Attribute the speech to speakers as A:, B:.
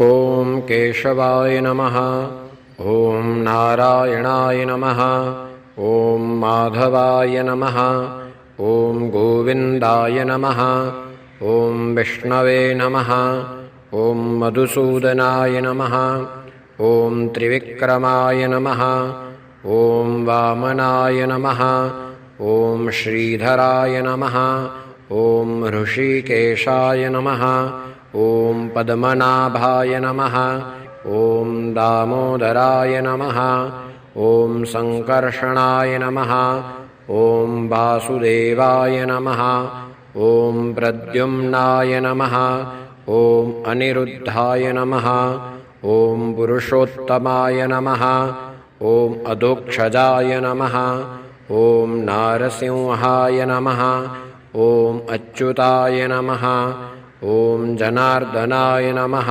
A: ॐ केशवाय नमः। ॐ नारायणाय नमः। ॐ माधवाय नमः। ॐ गोविन्दाय नमः। ॐ विष्णवे नमः। ॐ मधुसूदनाय नमः। ॐ त्रिविक्रमाय नमः। ॐ वामनाय नमः। ॐ श्रीधराय नमः। ॐ ऋषिकेशाय नमः। ॐ पद्मनाभाय नमः। ॐ दामोदराय नमः। ॐ सङ्कर्षणाय नमः। ॐ वासुदेवाय नमः। ॐ प्रद्युम्नाय नमः। ॐ अनिरुद्धाय नमः। ॐ पुरुषोत्तमाय नमः। ॐ अधोक्षजाय नमः। ॐ नारसिंहाय नमः। ॐ अच्युताय नमः। ॐ जनार्दनाय नमः।